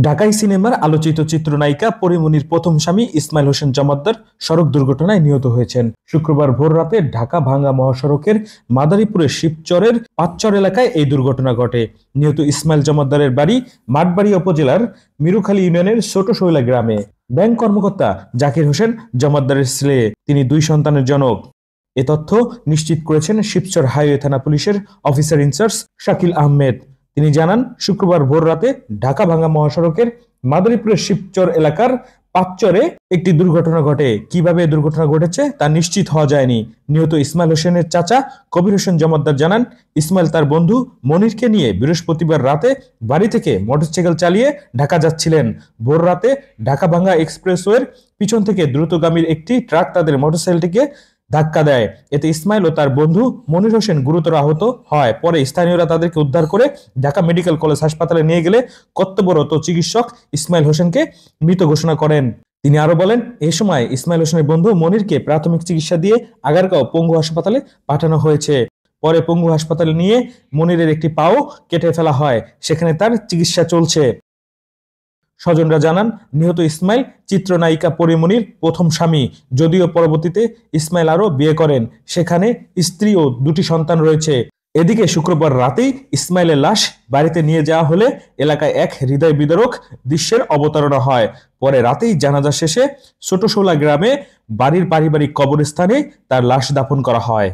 ঢাকাই সিনেমার আলোচিত চিত্রনায়িকা পরীমনির প্রথম স্বামী ইসমাইল হোসেন জমাদ্দার সড়ক দুর্ঘটনায় নিহত হয়েছেন। শুক্রবার ভোররাতে ঢাকা ভাঙ্গা মহাসড়কের মাদারীপুরের শিবচরের পাঁচচর এলাকায় এই দুর্ঘটনা ঘটে। নিহত ইসমাইল জমাদ্দারের বাড়ি মাঠবাড়িয়া উপজেলার মিরুখালী ইউনিয়নের ছোট শৈলা গ্রামে। ব্যাংক কর্মকর্তা জাকির হোসেন জমাদ্দারের ছেলে, তিনি 2 সন্তানের জনক। এ তথ্য নিশ্চিত করেছেন শিবচর হাইওয়ে থানা পুলিশের অফিসার ইনচার্জ শাকিল আহমেদ। তিনি জানান, শুক্রবার ভোর রাতে ঢাকা ভাঙ্গা মহাসড়কের মাদারীপুরের শিবচর এলাকার পাঁচচরে একটি দুর্ঘটনা ঘটে। কিভাবে দুর্ঘটনা ঘটেছে তা নিশ্চিত হওয়া যায়নি। নিহত ইসমাইল হোসেনের চাচা কবির হোসেন জমাদ্দার জানান, ইসমাইল তার বন্ধু মনিরকে নিয়ে বৃহস্পতিবার রাতে বাড়ি থেকে মোটরসাইকেল চালিয়ে ঢাকা যাচ্ছিলেন। ভোর রাতে ঢাকা ভাঙ্গা এক্সপ্রেসওয়ের পিছন থেকে দ্রুতগামীর একটি ট্রাক তাদের মোটরসাইকেলটিকে ধাক্কা দেয়। এতে ইসমাইল ও তার বন্ধু মনির হোসেন গুরুতর আহত হয়। পরে স্থানীয়রা তাদেরকে উদ্ধার করে ঢাকা মেডিকেল কলেজ হাসপাতালে নিয়ে গেলে কর্তব্যরত চিকিৎসক ইসমাইল হোসেনকে মৃত ঘোষণা করেন। তিনি আরো বলেন, এ সময় ইসমাইল হোসেনের বন্ধু মনিরকে প্রাথমিক চিকিৎসা দিয়ে আগারগাঁও পঙ্গু হাসপাতালে পাঠানো হয়েছে। পরে পঙ্গু হাসপাতালে নিয়ে মনিরের একটি পাও কেটে ফেলা হয়, সেখানে তার চিকিৎসা চলছে। স্বজনরা জানান, নিহত ইসমাইল চিত্রনায়িকা পরীমনির প্রথম স্বামী। যদিও পরবর্তীতে ইসমাইল আরও বিয়ে করেন, সেখানে স্ত্রী ও 2টি সন্তান রয়েছে। এদিকে শুক্রবার রাতেই ইসমাইলের লাশ বাড়িতে নিয়ে যাওয়া হলে এলাকায় এক হৃদয় বিদারক দৃশ্যের অবতারণা হয়। পরে রাতেই জানাজা শেষে ছোট শোলা গ্রামে বাড়ির পারিবারিক কবরস্থানে তার লাশ দাফন করা হয়।